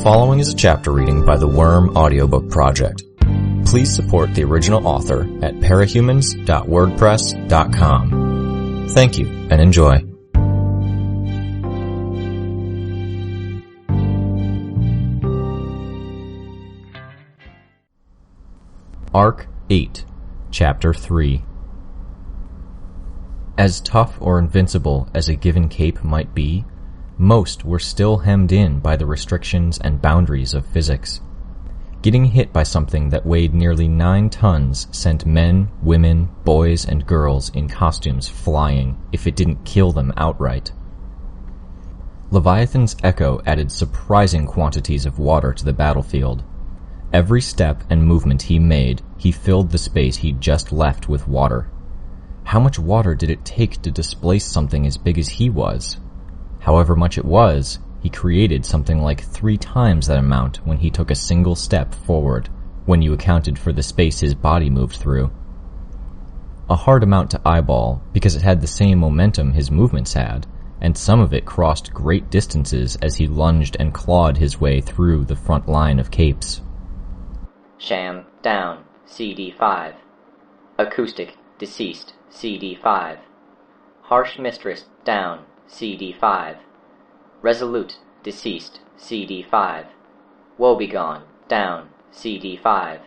following is a chapter reading by the Worm Audiobook Project. Please support the original author at parahumans.wordpress.com. Thank you and enjoy. Arc 8, Chapter 3. As tough or invincible as a given cape might be, most were still hemmed in by the restrictions and boundaries of physics. Getting hit by something that weighed nearly 9 tons sent men, women, boys, and girls in costumes flying if it didn't kill them outright. Leviathan's echo added surprising quantities of water to the battlefield. Every step and movement he made, he filled the space he'd just left with water. How much water did it take to displace something as big as he was? However much it was, he created something like 3 times that amount when he took a single step forward, when you accounted for the space his body moved through. A hard amount to eyeball, because it had the same momentum his movements had, and some of it crossed great distances as he lunged and clawed his way through the front line of capes. Sham, down, CD5. Acoustic, deceased, CD5. Harsh Mistress, down, CD5. Resolute, deceased, CD5. Woebegone, down, CD5.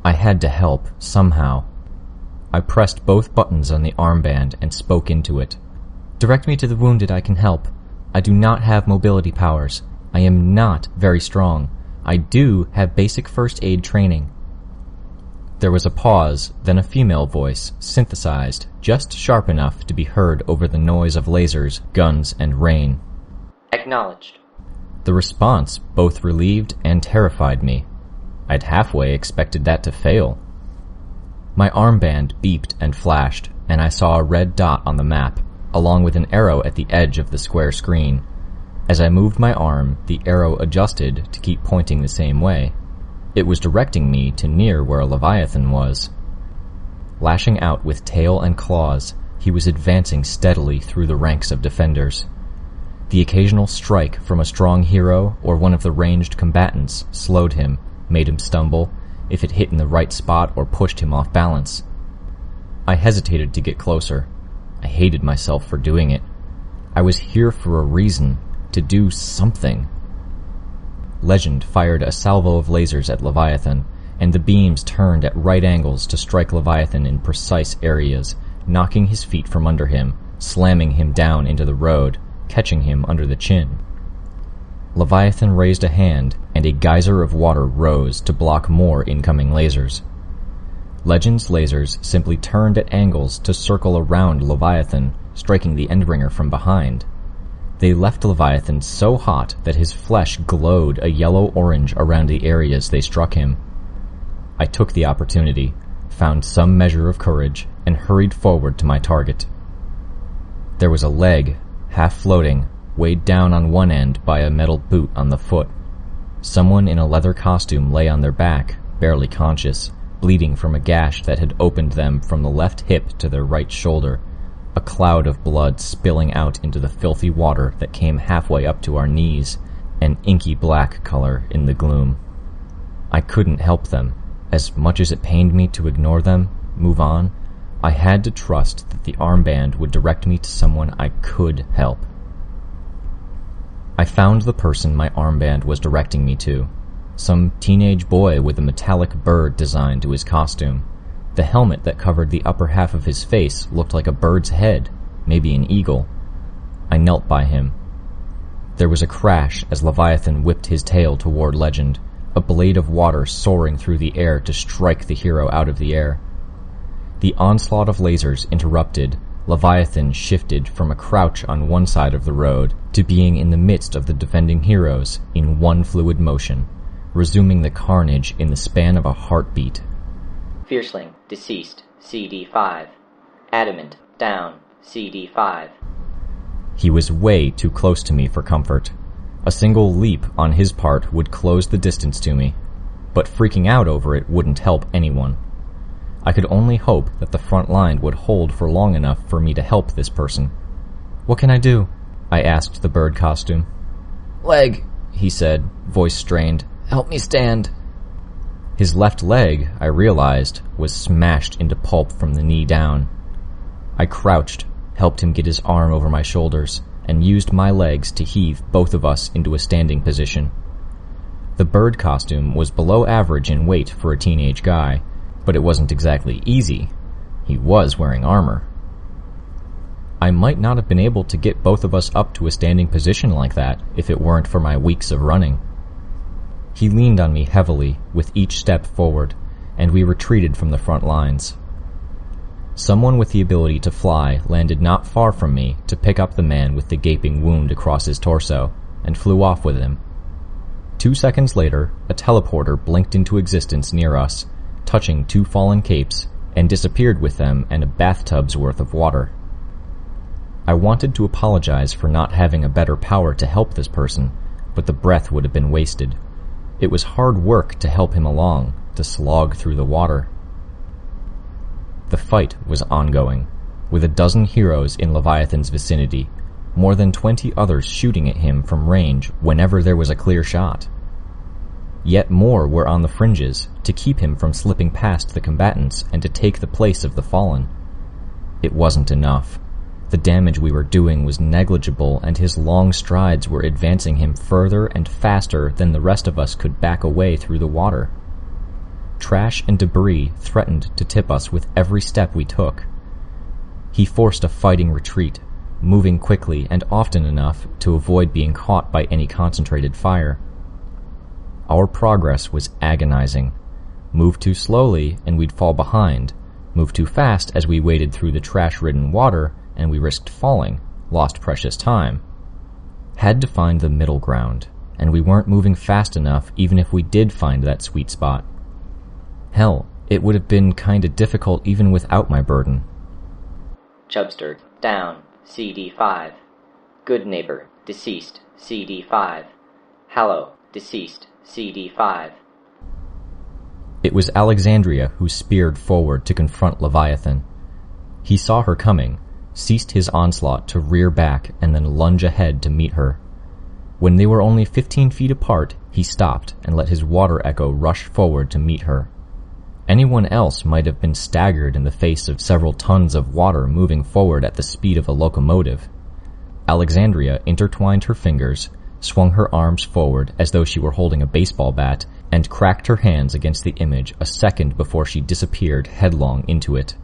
I had to help, somehow. I pressed both buttons on the armband and spoke into it. Direct me to the wounded I can help. I do not have mobility powers. I am not very strong. I do have basic first aid training. There was a pause, then a female voice, synthesized, just sharp enough to be heard over the noise of lasers, guns, and rain. Acknowledged. The response both relieved and terrified me. I'd halfway expected that to fail. My armband beeped and flashed, and I saw a red dot on the map, along with an arrow at the edge of the square screen. As I moved my arm, the arrow adjusted to keep pointing the same way. It was directing me to near where a Leviathan was. Lashing out with tail and claws, he was advancing steadily through the ranks of defenders. The occasional strike from a strong hero or one of the ranged combatants slowed him, made him stumble, if it hit in the right spot or pushed him off balance. I hesitated to get closer. I hated myself for doing it. I was here for a reason, to do something. Legend fired a salvo of lasers at Leviathan, and the beams turned at right angles to strike Leviathan in precise areas, knocking his feet from under him, slamming him down into the road, catching him under the chin. Leviathan raised a hand, and a geyser of water rose to block more incoming lasers. Legend's lasers simply turned at angles to circle around Leviathan, striking the Endbringer from behind. They left Leviathan so hot that his flesh glowed a yellow-orange around the areas they struck him. I took the opportunity, found some measure of courage, and hurried forward to my target. There was a leg, half floating, weighed down on one end by a metal boot on the foot. Someone in a leather costume lay on their back, barely conscious, bleeding from a gash that had opened them from the left hip to their right shoulder, a cloud of blood spilling out into the filthy water that came halfway up to our knees, an inky black color in the gloom. I couldn't help them. As much as it pained me to ignore them, move on, I had to trust that the armband would direct me to someone I could help. I found the person my armband was directing me to, some teenage boy with a metallic bird designed to his costume. The helmet that covered the upper half of his face looked like a bird's head, maybe an eagle. I knelt by him. There was a crash as Leviathan whipped his tail toward Legend, a blade of water soaring through the air to strike the hero out of the air. The onslaught of lasers interrupted. Leviathan shifted from a crouch on one side of the road to being in the midst of the defending heroes in one fluid motion, resuming the carnage in the span of a heartbeat. Fierceling, deceased, CD5. Adamant, down, CD5. He was way too close to me for comfort. A single leap on his part would close the distance to me, but freaking out over it wouldn't help anyone. I could only hope that the front line would hold for long enough for me to help this person. "What can I do?" I asked the bird costume. Leg, he said, voice strained. "Help me stand." His left leg, I realized, was smashed into pulp from the knee down. I crouched, helped him get his arm over my shoulders, and used my legs to heave both of us into a standing position. The bird costume was below average in weight for a teenage guy, but it wasn't exactly easy. He was wearing armor. I might not have been able to get both of us up to a standing position like that if it weren't for my weeks of running. He leaned on me heavily with each step forward, and we retreated from the front lines. Someone with the ability to fly landed not far from me to pick up the man with the gaping wound across his torso, and flew off with him. 2 seconds later, a teleporter blinked into existence near us, touching 2 fallen capes, and disappeared with them and a bathtub's worth of water. I wanted to apologize for not having a better power to help this person, but the breath would have been wasted. It was hard work to help him along, to slog through the water. The fight was ongoing, with a dozen heroes in Leviathan's vicinity, more than 20 others shooting at him from range whenever there was a clear shot. Yet more were on the fringes, to keep him from slipping past the combatants and to take the place of the fallen. It wasn't enough. The damage we were doing was negligible, and his long strides were advancing him further and faster than the rest of us could back away through the water. Trash and debris threatened to tip us with every step we took. He forced a fighting retreat, moving quickly and often enough to avoid being caught by any concentrated fire. Our progress was agonizing. Move too slowly and we'd fall behind. Move too fast as we waded through the trash-ridden water and we risked falling, lost precious time. Had to find the middle ground, and we weren't moving fast enough even if we did find that sweet spot. Hell, it would have been kinda difficult even without my burden. Chubster, down, CD5. Good neighbor, deceased, CD5. Hallow, deceased, CD5. It was Alexandria who speared forward to confront Leviathan. He saw her coming, ceased his onslaught to rear back and then lunge ahead to meet her. When they were only 15 feet apart, he stopped and let his water echo rush forward to meet her. Anyone else might have been staggered in the face of several tons of water moving forward at the speed of a locomotive. Alexandria intertwined her fingers, swung her arms forward as though she were holding a baseball bat, and cracked her hands against the image a second before she disappeared headlong into it.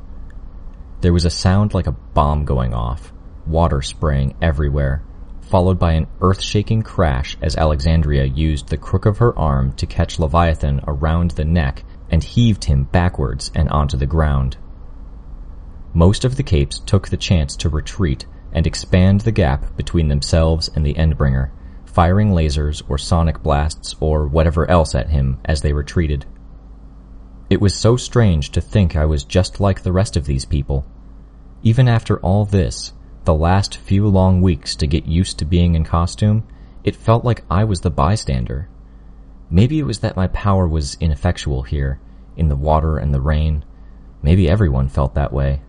There was a sound like a bomb going off, water spraying everywhere, followed by an earth-shaking crash as Alexandria used the crook of her arm to catch Leviathan around the neck and heaved him backwards and onto the ground. Most of the capes took the chance to retreat and expand the gap between themselves and the Endbringer, firing lasers or sonic blasts or whatever else at him as they retreated. It was so strange to think I was just like the rest of these people. Even after all this, the last few long weeks to get used to being in costume, it felt like I was the bystander. Maybe it was that my power was ineffectual here, in the water and the rain. Maybe everyone felt that way.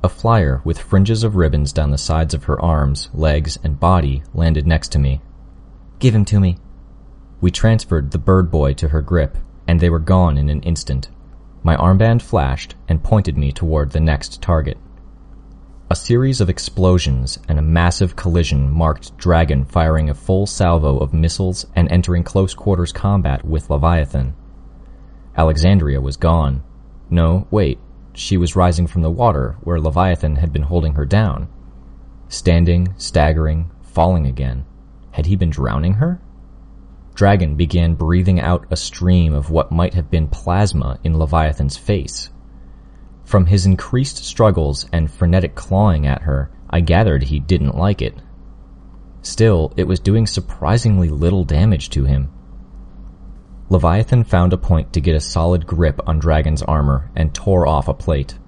A flyer with fringes of ribbons down the sides of her arms, legs, and body landed next to me. "Give him to me." We transferred the bird boy to her grip, and they were gone in an instant. My armband flashed and pointed me toward the next target. A series of explosions and a massive collision marked Dragon firing a full salvo of missiles and entering close-quarters combat with Leviathan. Alexandria was gone. No, wait, she was rising from the water where Leviathan had been holding her down. Standing, staggering, falling again. Had he been drowning her? Dragon began breathing out a stream of what might have been plasma in Leviathan's face. From his increased struggles and frenetic clawing at her, I gathered he didn't like it. Still, it was doing surprisingly little damage to him. Leviathan found a point to get a solid grip on Dragon's armor and tore off a plate.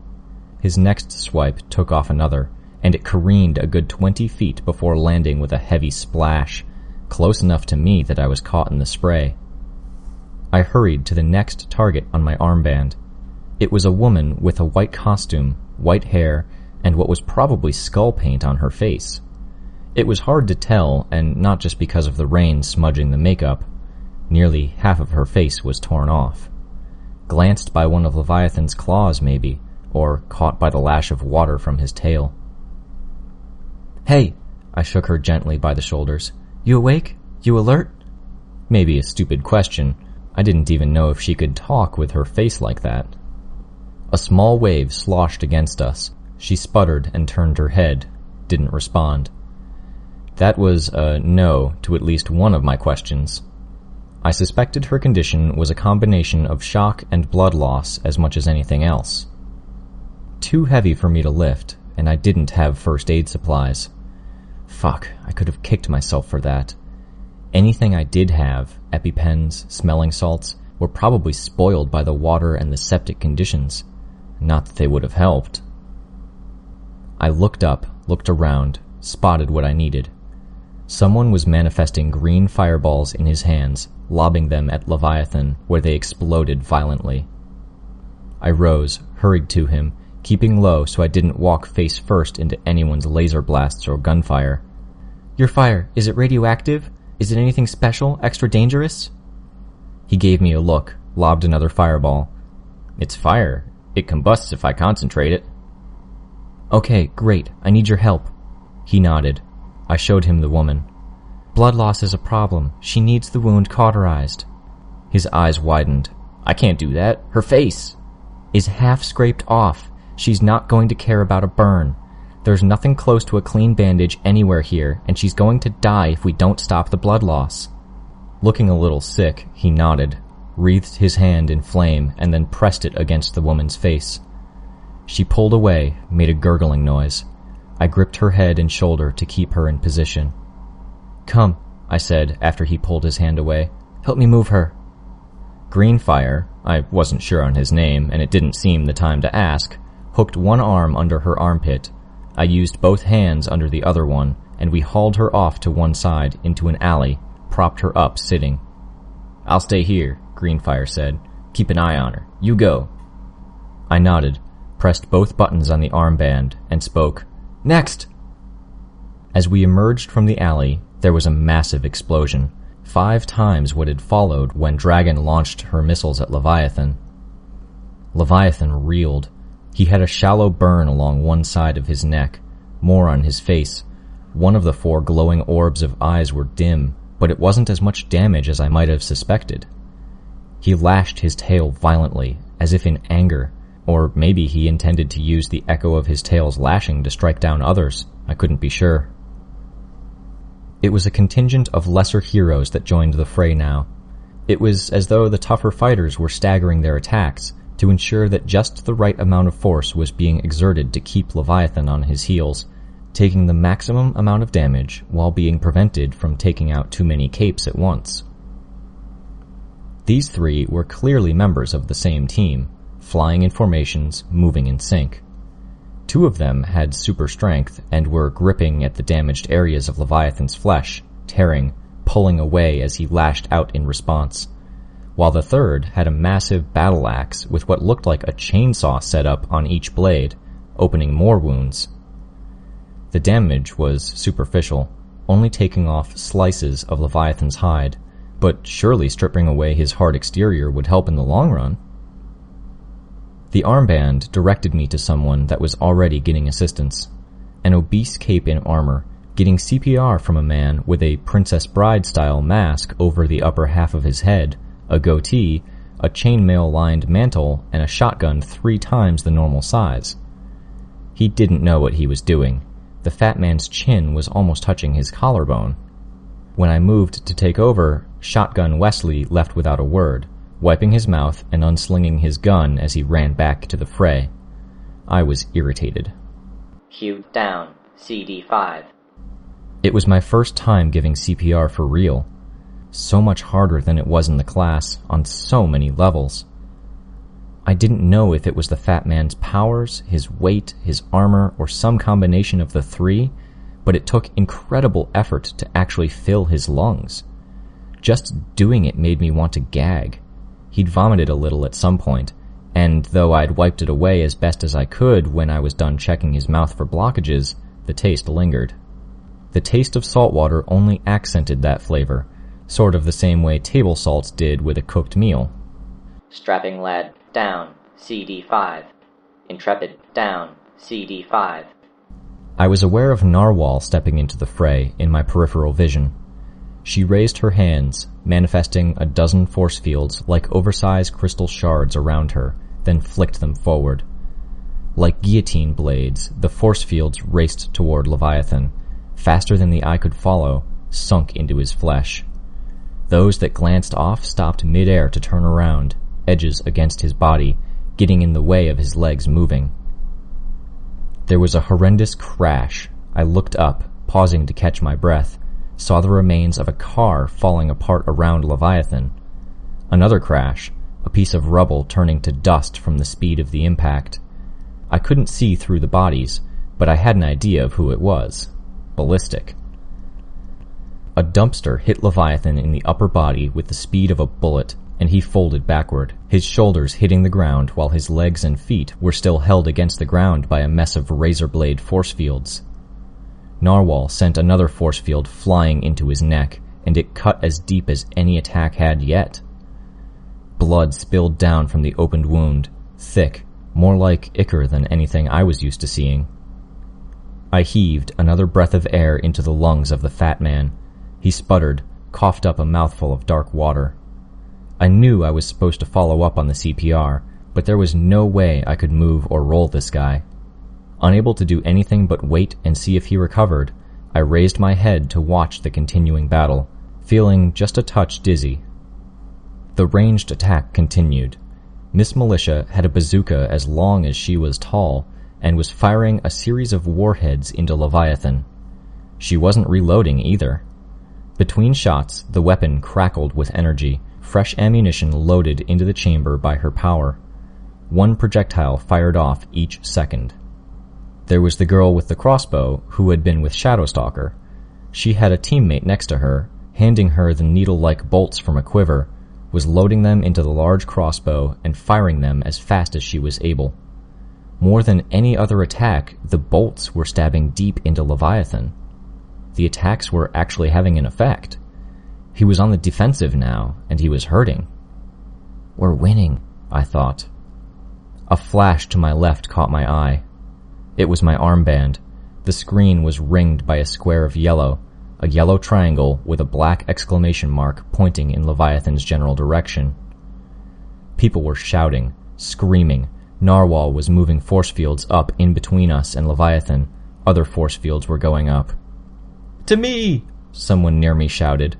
His next swipe took off another, and it careened a good 20 feet before landing with a heavy splash, close enough to me that I was caught in the spray. I hurried to the next target on my armband. It was a woman with a white costume, white hair, and what was probably skull paint on her face. It was hard to tell, and not just because of the rain smudging the makeup. Nearly half of her face was torn off. Glanced by one of Leviathan's claws, maybe, or caught by the lash of water from his tail. "Hey!" I shook her gently by the shoulders. "You awake? You alert?" Maybe a stupid question. I didn't even know if she could talk with her face like that. A small wave sloshed against us. She sputtered and turned her head, didn't respond. That was a no to at least one of my questions. I suspected her condition was a combination of shock and blood loss as much as anything else. Too heavy for me to lift, and I didn't have first aid supplies. Fuck, I could have kicked myself for that. Anything I did have, EpiPens, smelling salts, were probably spoiled by the water and the septic conditions. Not that they would have helped. I looked up, looked around, spotted what I needed. Someone was manifesting green fireballs in his hands, lobbing them at Leviathan, where they exploded violently. I rose, hurried to him, keeping low so I didn't walk face first into anyone's laser blasts or gunfire. "Your fire, is it radioactive? Is it anything special, extra dangerous?" He gave me a look, lobbed another fireball. "It's fire. It combusts if I concentrate it." "Okay, great. I need your help." He nodded. I showed him the woman. "Blood loss is a problem. She needs the wound cauterized." His eyes widened. "I can't do that. Her face is half scraped off. She's not going to care about a burn. There's nothing close to a clean bandage anywhere here, and she's going to die if we don't stop the blood loss." Looking a little sick, he nodded, wreathed his hand in flame, and then pressed it against the woman's face. She pulled away, made a gurgling noise. I gripped her head and shoulder to keep her in position. "Come," I said after he pulled his hand away. "Help me move her." Greenfire, I wasn't sure on his name, and it didn't seem the time to ask, hooked one arm under her armpit. I used both hands under the other one, and we hauled her off to one side into an alley, propped her up sitting. "I'll stay here," Greenfire said. "Keep an eye on her. You go." I nodded, pressed both buttons on the armband, and spoke, "Next!" As we emerged from the alley, there was a massive explosion, 5 times what had followed when Dragon launched her missiles at Leviathan. Leviathan reeled. He had a shallow burn along one side of his neck, more on his face. One of the 4 glowing orbs of eyes were dim, but it wasn't as much damage as I might have suspected. He lashed his tail violently, as if in anger, or maybe he intended to use the echo of his tail's lashing to strike down others. I couldn't be sure. It was a contingent of lesser heroes that joined the fray now. It was as though the tougher fighters were staggering their attacks to ensure that just the right amount of force was being exerted to keep Leviathan on his heels, taking the maximum amount of damage while being prevented from taking out too many capes at once. These 3 were clearly members of the same team, flying in formations, moving in sync. 2 of them had super strength and were gripping at the damaged areas of Leviathan's flesh, tearing, pulling away as he lashed out in response, while the 3rd had a massive battle axe with what looked like a chainsaw set up on each blade, opening more wounds. The damage was superficial, only taking off slices of Leviathan's hide, but surely stripping away his hard exterior would help in the long run. The armband directed me to someone that was already getting assistance. An obese cape in armor, getting CPR from a man with a Princess Bride-style mask over the upper half of his head, a goatee, a chainmail-lined mantle, and a shotgun 3 times the normal size. He didn't know what he was doing. The fat man's chin was almost touching his collarbone. When I moved to take over, Shotgun Wesley left without a word, wiping his mouth and unslinging his gun as he ran back to the fray. I was irritated. Q down, CD5. It was my first time giving CPR for real. So much harder than it was in the class, on so many levels. I didn't know if it was the fat man's powers, his weight, his armor, or some combination of the 3, but it took incredible effort to actually fill his lungs. Just doing it made me want to gag. He'd vomited a little at some point, and though I'd wiped it away as best as I could when I was done checking his mouth for blockages, the taste lingered. The taste of salt water only accented that flavor, sort of the same way table salts did with a cooked meal. Strapping lad, down, CD5. Intrepid, down, CD5. I was aware of Narwhal stepping into the fray in my peripheral vision. She raised her hands, manifesting a dozen force fields like oversized crystal shards around her, then flicked them forward. Like guillotine blades, the force fields raced toward Leviathan, faster than the eye could follow, sunk into his flesh. Those that glanced off stopped mid-air to turn around, edges against his body, getting in the way of his legs moving. There was a horrendous crash. I looked up, pausing to catch my breath, saw the remains of a car falling apart around Leviathan. Another crash, a piece of rubble turning to dust from the speed of the impact. I couldn't see through the bodies, but I had an idea of who it was. Ballistic. A dumpster hit Leviathan in the upper body with the speed of a bullet, and he folded backward, his shoulders hitting the ground while his legs and feet were still held against the ground by a mess of razor-blade force fields. Narwhal sent another force field flying into his neck, and it cut as deep as any attack had yet. Blood spilled down from the opened wound, thick, more like ichor than anything I was used to seeing. I heaved another breath of air into the lungs of the fat man. He sputtered, coughed up a mouthful of dark water. I knew I was supposed to follow up on the CPR, but there was no way I could move or roll this guy. Unable to do anything but wait and see if he recovered, I raised my head to watch the continuing battle, feeling just a touch dizzy. The ranged attack continued. Miss Militia had a bazooka as long as she was tall, and was firing a series of warheads into Leviathan. She wasn't reloading either. Between shots, the weapon crackled with energy, fresh ammunition loaded into the chamber by her power. One projectile fired off each second. There was the girl with the crossbow who had been with Shadowstalker. She had a teammate next to her, handing her the needle-like bolts from a quiver, was loading them into the large crossbow and firing them as fast as she was able. More than any other attack, the bolts were stabbing deep into Leviathan. The attacks were actually having an effect. He was on the defensive now, and he was hurting. We're winning, I thought. A flash to my left caught my eye. It was my armband. The screen was ringed by a square of yellow, a yellow triangle with a black exclamation mark pointing in Leviathan's general direction. People were shouting, screaming. Narwhal was moving force fields up in between us and Leviathan. Other force fields were going up. "To me!" someone near me shouted.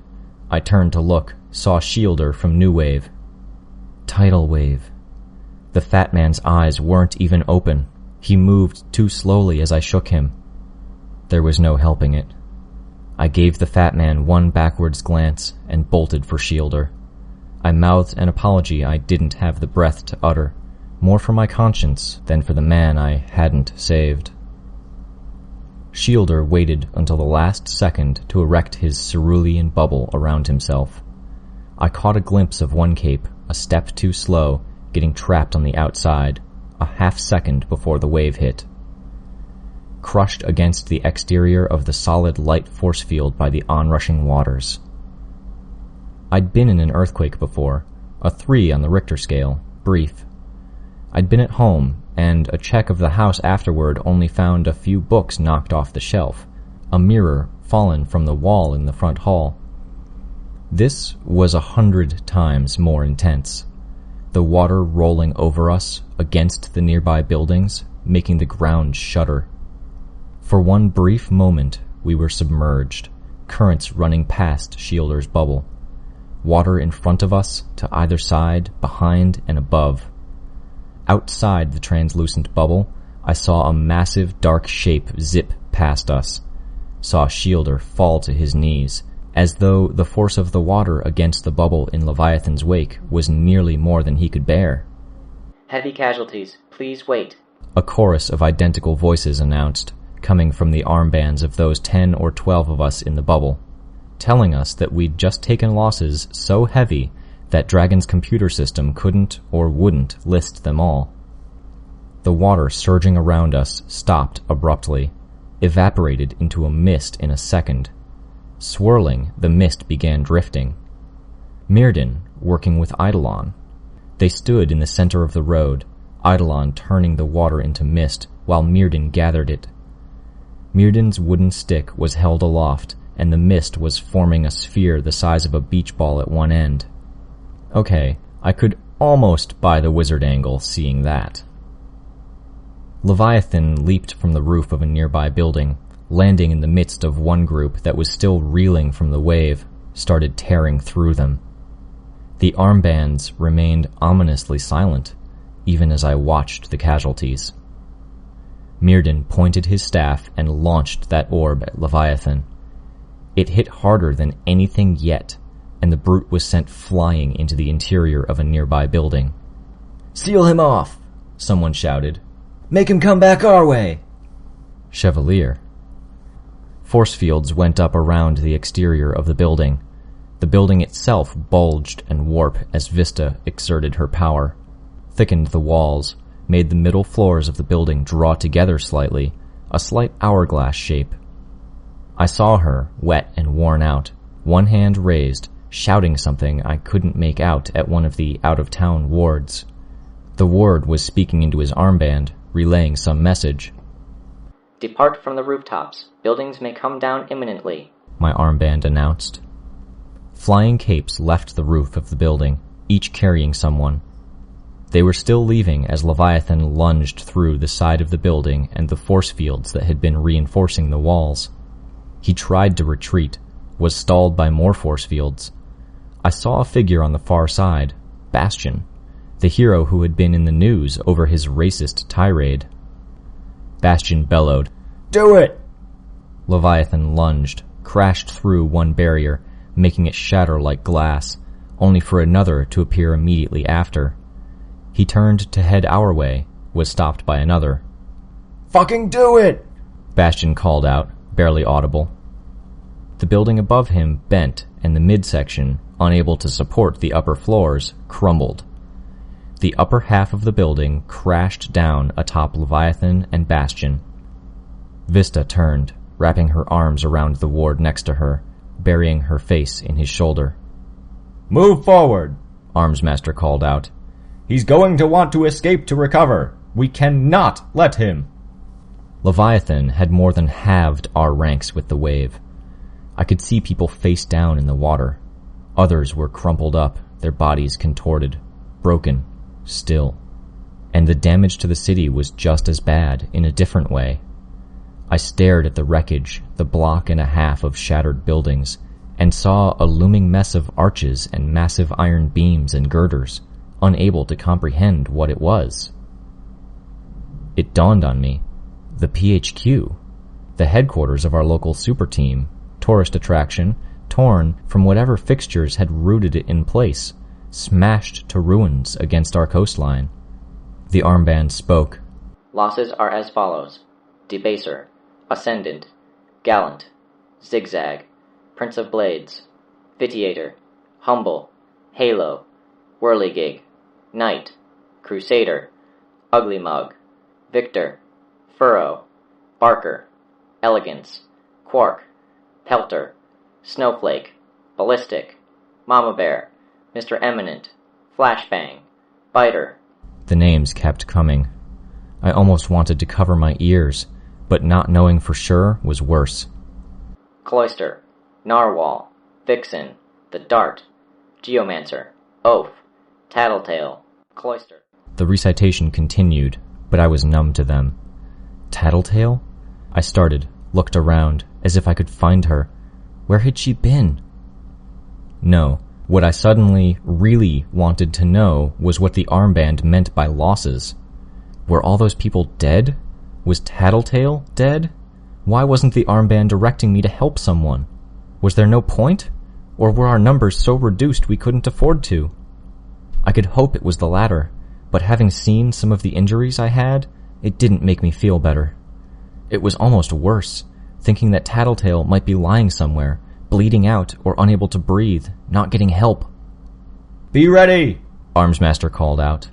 I turned to look, saw Shielder from New Wave. Tidal Wave. The fat man's eyes weren't even open. He moved too slowly as I shook him. There was no helping it. I gave the fat man one backwards glance and bolted for Shielder. I mouthed an apology I didn't have the breath to utter, more for my conscience than for the man I hadn't saved. Shielder waited until the last second to erect his cerulean bubble around himself. I caught a glimpse of one cape, a step too slow, getting trapped on the outside, a half second before the wave hit. Crushed against the exterior of the solid light force field by the onrushing waters. I'd been in an earthquake before, a 3 on the Richter scale, brief. I'd been at home, and a check of the house afterward only found a few books knocked off the shelf, a mirror fallen from the wall in the front hall. This was 100 times more intense. The water rolling over us, against the nearby buildings, making the ground shudder. For one brief moment, we were submerged, currents running past Shielder's bubble. Water in front of us, to either side, behind, and above. Outside the translucent bubble, I saw a massive dark shape zip past us. Saw Shielder fall to his knees, as though the force of the water against the bubble in Leviathan's wake was nearly more than he could bear. Heavy casualties. Please wait. A chorus of identical voices announced, coming from the armbands of those 10 or 12 of us in the bubble, telling us that we'd just taken losses so heavy that Dragon's computer system couldn't or wouldn't list them all. The water surging around us stopped abruptly. evaporated into a mist in a second. Swirling, the mist began drifting. Myrddin, working with Eidolon. They stood in the center of the road, Eidolon turning the water into mist while Myrddin gathered it. Myrddin's wooden stick was held aloft, and the mist was forming a sphere the size of a beach ball at one end. Okay, I could almost buy the wizard angle seeing that. Leviathan leaped from the roof of a nearby building, landing in the midst of one group that was still reeling from the wave, started tearing through them. The armbands remained ominously silent, even as I watched the casualties. Myrddin pointed his staff and launched that orb at Leviathan. It hit harder than anything yet, and the brute was sent flying into the interior of a nearby building. "Seal him off!" someone shouted. "Make him come back our way!" Chevalier. Force fields went up around the exterior of the building. The building itself bulged and warped as Vista exerted her power, thickened the walls, made the middle floors of the building draw together slightly, a slight hourglass shape. I saw her, wet and worn out, one hand raised, shouting something I couldn't make out at one of the out-of-town wards. The ward was speaking into his armband, relaying some message. "Depart from the rooftops. Buildings may come down imminently," my armband announced. Flying capes left the roof of the building, each carrying someone. They were still leaving as Leviathan lunged through the side of the building and the force fields that had been reinforcing the walls. He tried to retreat, was stalled by more force fields. I saw a figure on the far side, Bastion, the hero who had been in the news over his racist tirade. Bastion bellowed, "Do it!" Leviathan lunged, crashed through one barrier, making it shatter like glass, only for another to appear immediately after. He turned to head our way, was stopped by another. "Fucking do it!" Bastion called out, barely audible. The building above him bent, and the midsection, unable to support the upper floors, crumbled. The upper half of the building crashed down atop Leviathan and Bastion. Vista turned, wrapping her arms around the ward next to her, burying her face in his shoulder. "Move forward," Armsmaster called out. "He's going to want to escape to recover. We cannot let him." Leviathan had more than halved our ranks with the wave. I could see people face down in the water. Others were crumpled up, their bodies contorted, broken, still. And the damage to the city was just as bad, in a different way. I stared at the wreckage, the block and a half of shattered buildings, and saw a looming mess of arches and massive iron beams and girders, unable to comprehend what it was. It dawned on me. The PHQ, the headquarters of our local super team, tourist attraction, torn from whatever fixtures had rooted it in place, smashed to ruins against our coastline. The armband spoke. "Losses are as follows: Debaser, Ascendant, Gallant, Zigzag, Prince of Blades, Vitiator, Humble, Halo, Whirligig, Knight, Crusader, Ugly Mug, Victor, Furrow, Barker, Elegance, Quark, Pelter, Snowflake, Ballistic, Mama Bear, Mr. Eminent, Flashbang, Biter." The names kept coming. I almost wanted to cover my ears, but not knowing for sure was worse. "Cloister, Narwhal, Vixen, The Dart, Geomancer, Oaf, Tattletale, Cloister." The recitation continued, but I was numb to them. Tattletale? I started, looked around, as if I could find her. Where had she been? No, what I suddenly really wanted to know was what the armband meant by losses. Were all those people dead? Was Tattletale dead? Why wasn't the armband directing me to help someone? Was there no point? Or were our numbers so reduced we couldn't afford to? I could hope it was the latter, but having seen some of the injuries I had, it didn't make me feel better. It was almost worse, thinking that Tattletale might be lying somewhere, bleeding out or unable to breathe, not getting help. "Be ready!" Armsmaster called out.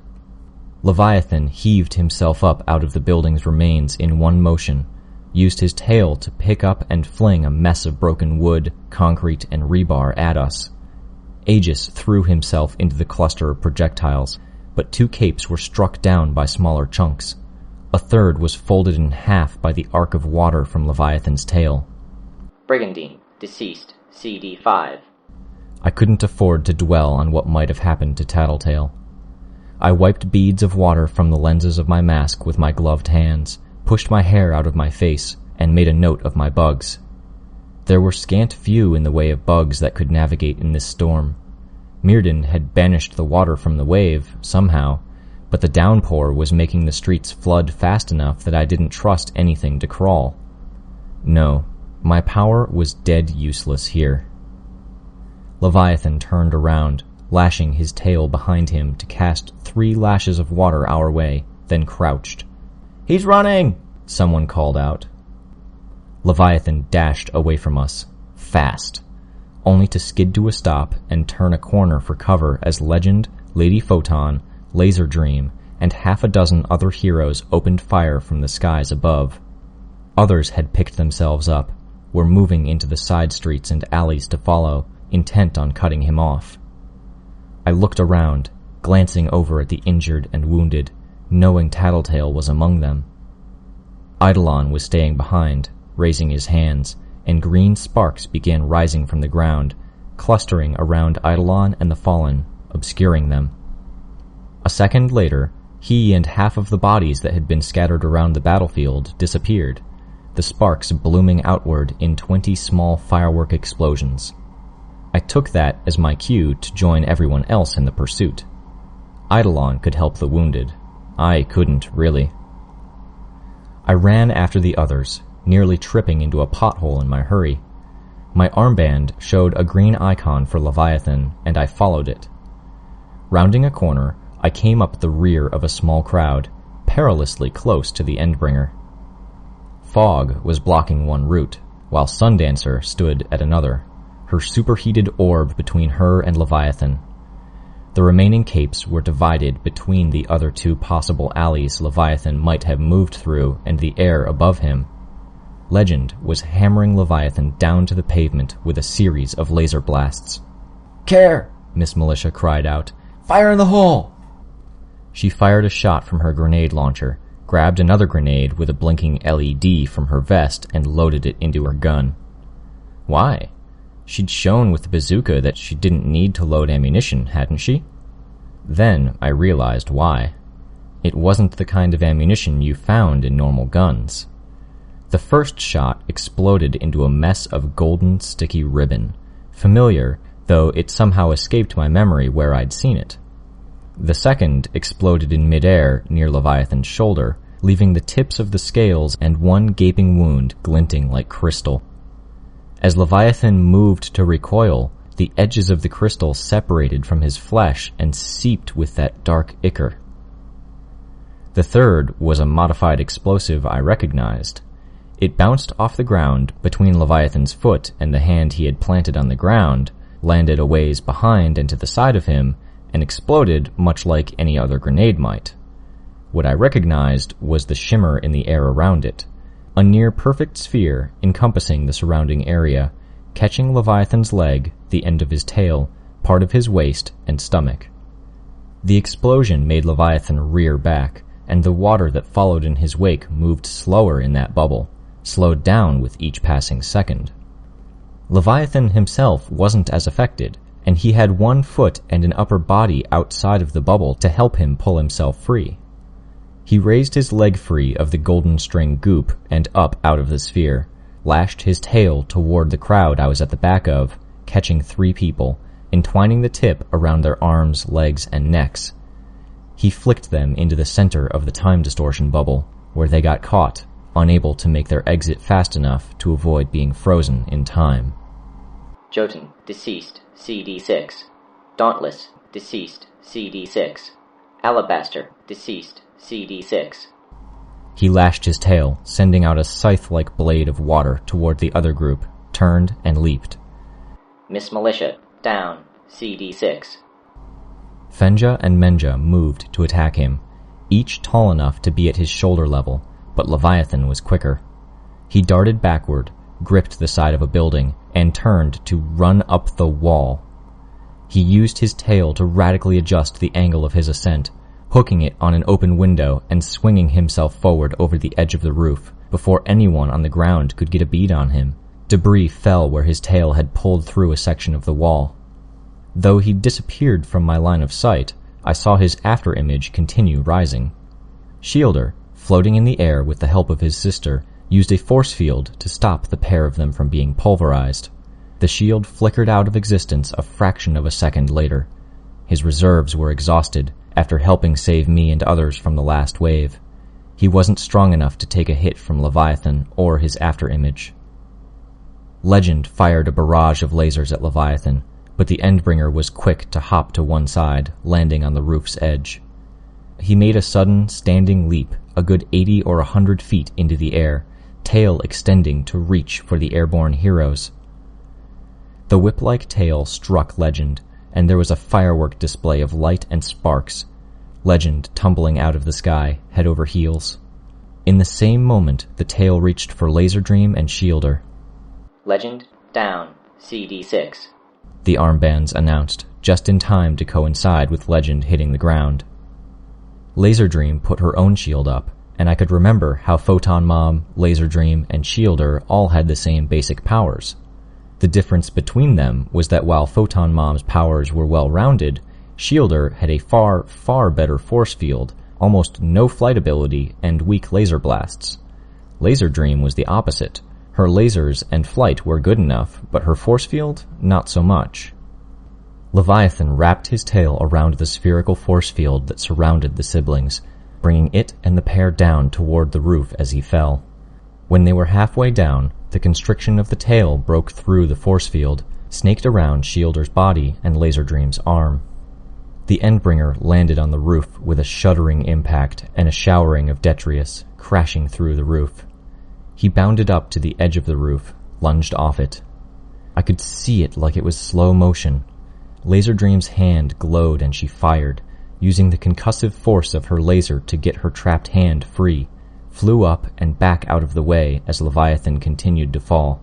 Leviathan heaved himself up out of the building's remains in one motion, used his tail to pick up and fling a mess of broken wood, concrete, and rebar at us. Aegis threw himself into the cluster of projectiles, but 2 capes were struck down by smaller chunks. A third was folded in half by the arc of water from Leviathan's tail. Brigandine, deceased, CD5. I couldn't afford to dwell on what might have happened to Tattletale. I wiped beads of water from the lenses of my mask with my gloved hands, pushed my hair out of my face, and made a note of my bugs. There were scant few in the way of bugs that could navigate in this storm. Mirrodin had banished the water from the wave, somehow, but the downpour was making the streets flood fast enough that I didn't trust anything to crawl. No, my power was dead useless here. Leviathan turned around, lashing his tail behind him to cast 3 lashes of water our way, then crouched. "He's running!" someone called out. Leviathan dashed away from us, fast, only to skid to a stop and turn a corner for cover as Legend, Lady Photon, Laser Dream, and half a dozen other heroes opened fire from the skies above. Others had picked themselves up, were moving into the side streets and alleys to follow, intent on cutting him off. I looked around, glancing over at the injured and wounded, knowing Tattletale was among them. Eidolon was staying behind, raising his hands, and green sparks began rising from the ground, clustering around Eidolon and the fallen, obscuring them. A second later, he and half of the bodies that had been scattered around the battlefield disappeared, the sparks blooming outward in 20 small firework explosions. I took that as my cue to join everyone else in the pursuit. Eidolon could help the wounded. I couldn't, really. I ran after the others, nearly tripping into a pothole in my hurry. My armband showed a green icon for Leviathan, and I followed it. Rounding a corner, I came up the rear of a small crowd, perilously close to the Endbringer. Fog was blocking one route, while Sundancer stood at another, her superheated orb between her and Leviathan. The remaining capes were divided between the other 2 possible alleys Leviathan might have moved through and the air above him. Legend was hammering Leviathan down to the pavement with a series of laser blasts. "Care!" Miss Militia cried out. "Fire in the hole!" She fired a shot from her grenade launcher, grabbed another grenade with a blinking LED from her vest, and loaded it into her gun. Why? She'd shown with the bazooka that she didn't need to load ammunition, hadn't she? Then I realized why. It wasn't the kind of ammunition you found in normal guns. The first shot exploded into a mess of golden, sticky ribbon, familiar, though it somehow escaped my memory where I'd seen it. The second exploded in midair near Leviathan's shoulder, leaving the tips of the scales and one gaping wound glinting like crystal. As Leviathan moved to recoil, the edges of the crystal separated from his flesh and seeped with that dark ichor. The third was a modified explosive I recognized. It bounced off the ground between Leviathan's foot and the hand he had planted on the ground, landed a ways behind and to the side of him, and exploded much like any other grenade might. What I recognized was the shimmer in the air around it, a near-perfect sphere encompassing the surrounding area, catching Leviathan's leg, the end of his tail, part of his waist, and stomach. The explosion made Leviathan rear back, and the water that followed in his wake moved slower in that bubble, slowed down with each passing second. Leviathan himself wasn't as affected, and he had one foot and an upper body outside of the bubble to help him pull himself free. He raised his leg free of the golden string goop and up out of the sphere, lashed his tail toward the crowd I was at the back of, catching 3 people, entwining the tip around their arms, legs, and necks. He flicked them into the center of the time distortion bubble, where they got caught, unable to make their exit fast enough to avoid being frozen in time. Jotun, deceased, CD6. Dauntless, deceased, CD6. Alabaster, deceased, CD6. He lashed his tail, sending out a scythe-like blade of water toward the other group, turned and leaped. Miss Militia, down, CD6. Fenja and Menja moved to attack him, each tall enough to be at his shoulder level, but Leviathan was quicker. He darted backward, gripped the side of a building, and turned to run up the wall. He used his tail to radically adjust the angle of his ascent, hooking it on an open window and swinging himself forward over the edge of the roof before anyone on the ground could get a bead on him. Debris fell where his tail had pulled through a section of the wall. Though he disappeared from my line of sight, I saw his afterimage continue rising. Shielder, floating in the air with the help of his sister, used a force field to stop the pair of them from being pulverized. The shield flickered out of existence a fraction of a second later. His reserves were exhausted after helping save me and others from the last wave. He wasn't strong enough to take a hit from Leviathan or his afterimage. Legend fired a barrage of lasers at Leviathan, but the Endbringer was quick to hop to one side, landing on the roof's edge. He made a sudden, standing leap, a good 80 or 100 feet into the air, tail extending to reach for the airborne heroes. The whip-like tail struck Legend, and there was a firework display of light and sparks, Legend tumbling out of the sky, head over heels. In the same moment, the tail reached for Laserdream and Shielder. Legend, down, CD6. The armbands announced, just in time to coincide with Legend hitting the ground. Laserdream put her own shield up, and I could remember how Photon Mom, Laserdream, and Shielder all had the same basic powers. The difference between them was that while Photon Mom's powers were well-rounded, Shielder had a far, far better force field, almost no flight ability, and weak laser blasts. Laserdream was the opposite. Her lasers and flight were good enough, but her force field, not so much. Leviathan wrapped his tail around the spherical force field that surrounded the siblings, bringing it and the pair down toward the roof as he fell. When they were halfway down, the constriction of the tail broke through the force field, snaked around Shielder's body and Laserdream's arm. The Endbringer landed on the roof with a shuddering impact and a showering of detritus, crashing through the roof. He bounded up to the edge of the roof, lunged off it. I could see it like it was slow motion. Laserdream's hand glowed and she fired, using the concussive force of her laser to get her trapped hand free, flew up and back out of the way as Leviathan continued to fall.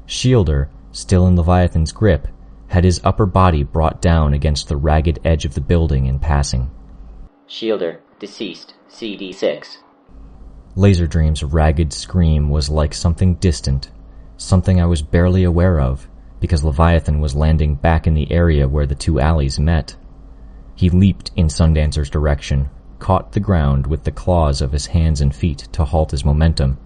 Shielder, still in Leviathan's grip, had his upper body brought down against the ragged edge of the building in passing. Shielder, deceased, CD6. Laserdream's ragged scream was like something distant, something I was barely aware of, because Leviathan was landing back in the area where the two alleys met. He leaped in Sundancer's direction, caught the ground with the claws of his hands and feet to halt his momentum.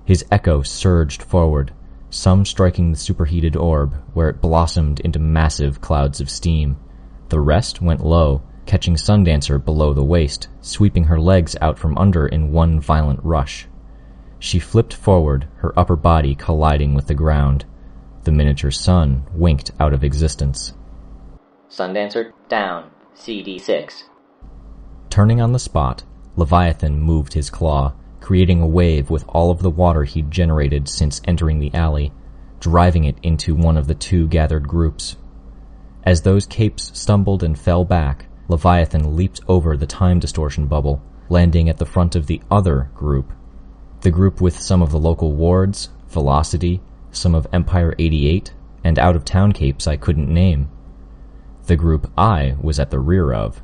His echo surged forward, some striking the superheated orb, where it blossomed into massive clouds of steam. The rest went low, catching Sundancer below the waist, sweeping her legs out from under in one violent rush. She flipped forward, her upper body colliding with the ground. The miniature sun winked out of existence. Sundancer, down, CD6. Turning on the spot, Leviathan moved his claw, creating a wave with all of the water he'd generated since entering the alley, driving it into one of the two gathered groups. As those capes stumbled and fell back, Leviathan leaped over the time distortion bubble, landing at the front of the other group. The group with some of the local wards, Velocity, some of Empire 88, and out-of-town capes I couldn't name. The group I was at the rear of.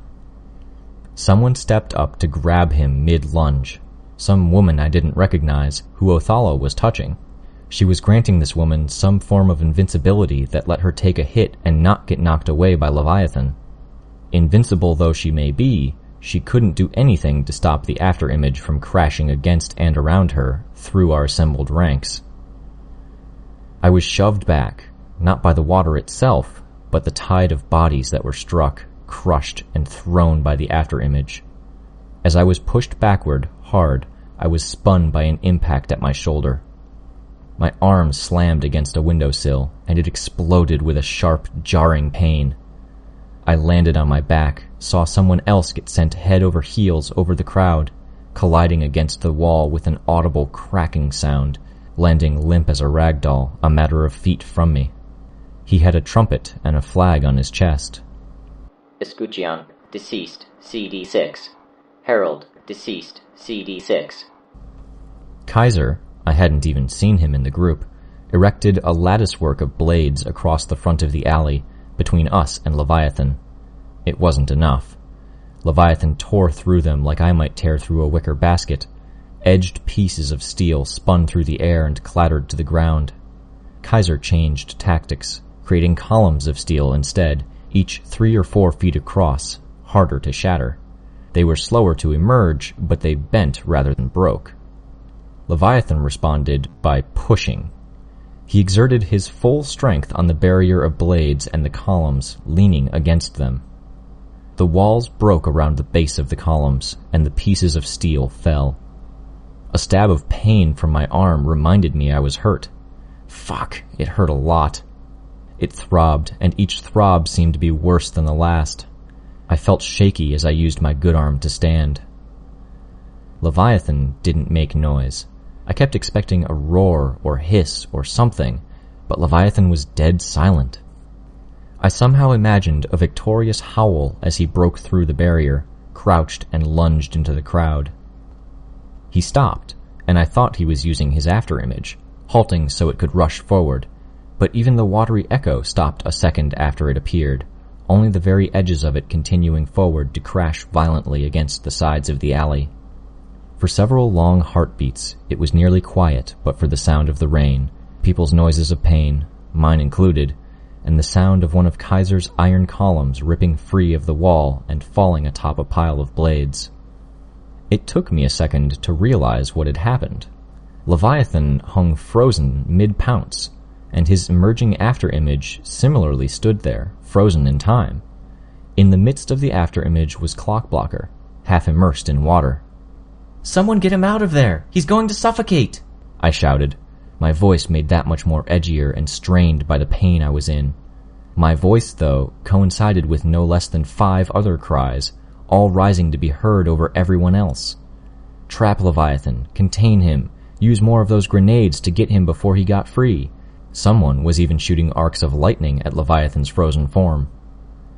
Someone stepped up to grab him mid-lunge. Some woman I didn't recognize, who Othala was touching. She was granting this woman some form of invincibility that let her take a hit and not get knocked away by Leviathan. Invincible though she may be, she couldn't do anything to stop the afterimage from crashing against and around her through our assembled ranks. I was shoved back, not by the water itself, but the tide of bodies that were struck, crushed, and thrown by the afterimage. As I was pushed backward, hard, I was spun by an impact at my shoulder. My arm slammed against a windowsill, and it exploded with a sharp, jarring pain. I landed on my back, saw someone else get sent head over heels over the crowd, colliding against the wall with an audible cracking sound, landing limp as a rag doll a matter of feet from me. He had a trumpet and a flag on his chest. Escuchion, deceased, CD6. Herald, deceased, CD6. Kaiser, I hadn't even seen him in the group, erected a latticework of blades across the front of the alley between us and Leviathan. It wasn't enough. Leviathan tore through them like I might tear through a wicker basket. Edged pieces of steel spun through the air and clattered to the ground. Kaiser changed tactics, creating columns of steel instead, each 3 or 4 feet across, harder to shatter. They were slower to emerge, but they bent rather than broke. Leviathan responded by pushing. He exerted his full strength on the barrier of blades and the columns, leaning against them. The walls broke around the base of the columns, and the pieces of steel fell. A stab of pain from my arm reminded me I was hurt. Fuck, it hurt a lot. It throbbed, and each throb seemed to be worse than the last. I felt shaky as I used my good arm to stand. Leviathan didn't make noise. I kept expecting a roar or hiss or something, but Leviathan was dead silent. I somehow imagined a victorious howl as he broke through the barrier, crouched and lunged into the crowd. He stopped, and I thought he was using his afterimage, halting so it could rush forward, but even the watery echo stopped a second after it appeared, only the very edges of it continuing forward to crash violently against the sides of the alley. For several long heartbeats, it was nearly quiet but for the sound of the rain, people's noises of pain, mine included, and the sound of one of Kaiser's iron columns ripping free of the wall and falling atop a pile of blades. It took me a second to realize what had happened. Leviathan hung frozen mid-pounce, and his emerging afterimage similarly stood there, frozen in time. In the midst of the afterimage was Clockblocker, half immersed in water. "Someone get him out of there! He's going to suffocate!" I shouted, my voice made that much more edgier and strained by the pain I was in. My voice, though, coincided with no less than 5 other cries, all rising to be heard over everyone else. Trap Leviathan, contain him, use more of those grenades to get him before he got free. Someone was even shooting arcs of lightning at Leviathan's frozen form.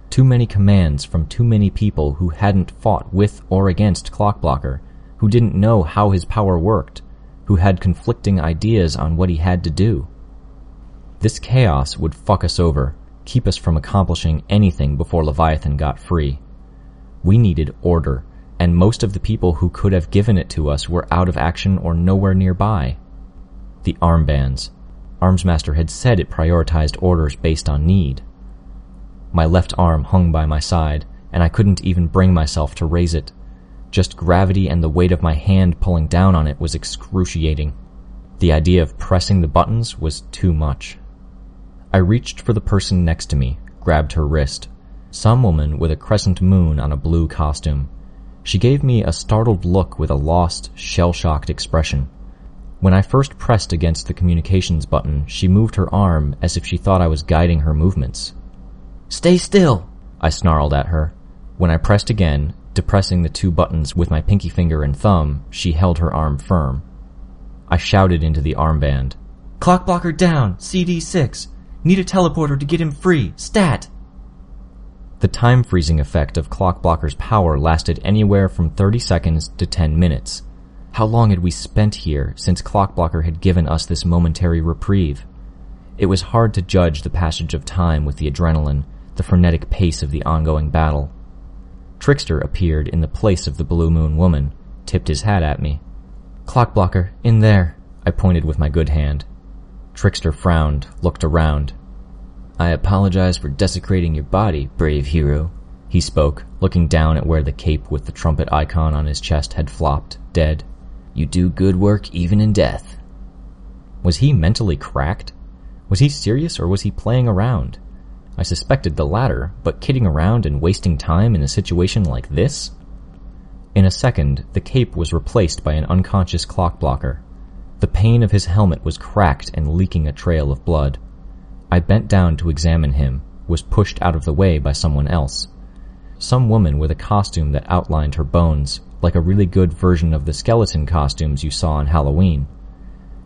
Too many commands from too many people who hadn't fought with or against Clockblocker, who didn't know how his power worked, who had conflicting ideas on what he had to do. This chaos would fuck us over, keep us from accomplishing anything before Leviathan got free. We needed order, and most of the people who could have given it to us were out of action or nowhere nearby. The armbands. Armsmaster had said it prioritized orders based on need. My left arm hung by my side, and I couldn't even bring myself to raise it. Just gravity and the weight of my hand pulling down on it was excruciating. The idea of pressing the buttons was too much. I reached for the person next to me, grabbed her wrist. Some woman with a crescent moon on a blue costume. She gave me a startled look with a lost, shell-shocked expression. When I first pressed against the communications button, she moved her arm as if she thought I was guiding her movements. "Stay still!" I snarled at her. When I pressed again, depressing the 2 buttons with my pinky finger and thumb, she held her arm firm. I shouted into the armband. "Clockblocker down! CD6! Need a teleporter to get him free! Stat!" The time-freezing effect of Clockblocker's power lasted anywhere from 30 seconds to 10 minutes. How long had we spent here since Clockblocker had given us this momentary reprieve? It was hard to judge the passage of time with the adrenaline, the frenetic pace of the ongoing battle. Trickster appeared in the place of the Blue Moon woman, tipped his hat at me. "Clockblocker, in there," I pointed with my good hand. Trickster frowned, looked around. "I apologize for desecrating your body, brave hero," he spoke, looking down at where the cape with the trumpet icon on his chest had flopped, dead. "You do good work even in death." Was he mentally cracked? Was he serious or was he playing around? I suspected the latter, but kidding around and wasting time in a situation like this? In a second, the cape was replaced by an unconscious Clockblocker. The pane of his helmet was cracked and leaking a trail of blood. I bent down to examine him, was pushed out of the way by someone else. Some woman with a costume that outlined her bones, like a really good version of the skeleton costumes you saw on Halloween.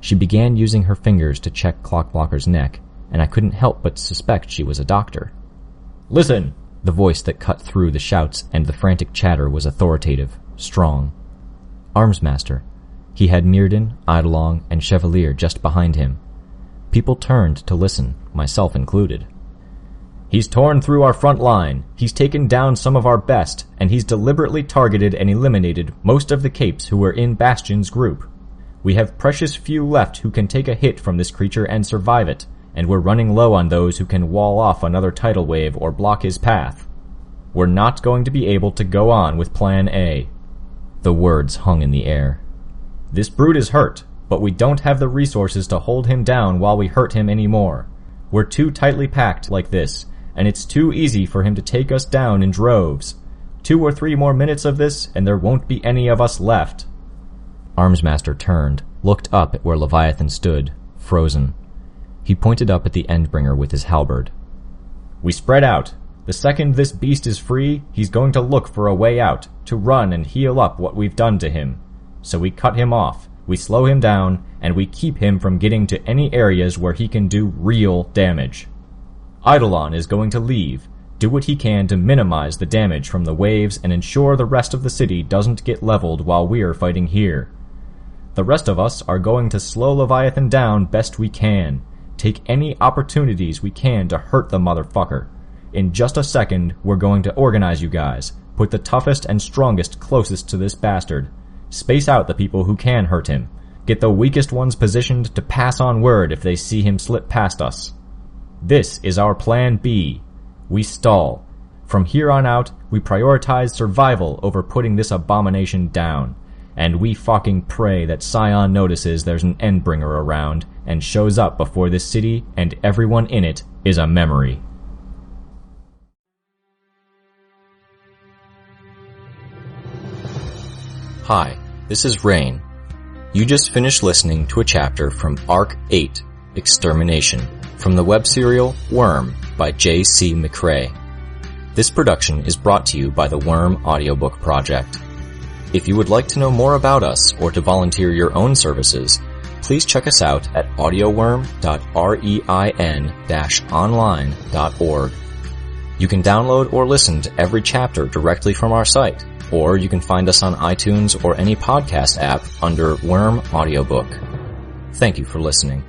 She began using her fingers to check Clockblocker's neck, and I couldn't help but suspect she was a doctor. "Listen!" The voice that cut through the shouts and the frantic chatter was authoritative, strong. "Armsmaster, He had Mirden, Eidolon, and Chevalier just behind him. People turned to listen, myself included. "He's torn through our front line, he's taken down some of our best, and he's deliberately targeted and eliminated most of the Capes who were in Bastion's group. We have precious few left who can take a hit from this creature and survive it, and we're running low on those who can wall off another tidal wave or block his path. We're not going to be able to go on with Plan A." The words hung in the air. "This brute is hurt, but we don't have the resources to hold him down while we hurt him anymore. We're too tightly packed like this, and it's too easy for him to take us down in droves. 2 or 3 more minutes of this, and there won't be any of us left." Armsmaster turned, looked up at where Leviathan stood, frozen. He pointed up at the Endbringer with his halberd. "We spread out. The second this beast is free, he's going to look for a way out, to run and heal up what we've done to him. So we cut him off, we slow him down, and we keep him from getting to any areas where he can do real damage. Eidolon is going to leave, do what he can to minimize the damage from the waves and ensure the rest of the city doesn't get leveled while we're fighting here. The rest of us are going to slow Leviathan down best we can, take any opportunities we can to hurt the motherfucker. In just a second, we're going to organize you guys, put the toughest and strongest closest to this bastard, space out the people who can hurt him, get the weakest ones positioned to pass on word if they see him slip past us. This is our Plan B. We stall. From here on out, we prioritize survival over putting this abomination down, and we fucking pray that Scion notices there's an Endbringer around and shows up before this city and everyone in it is a memory." Hi, this is Rein. You just finished listening to a chapter from Arc 8, Extermination, from the web serial Worm by J.C. McCrae. This production is brought to you by the Worm Audiobook Project. If you would like to know more about us or to volunteer your own services, please check us out at audioworm.rein-online.org. You can download or listen to every chapter directly from our site, or you can find us on iTunes or any podcast app under Worm Audiobook. Thank you for listening.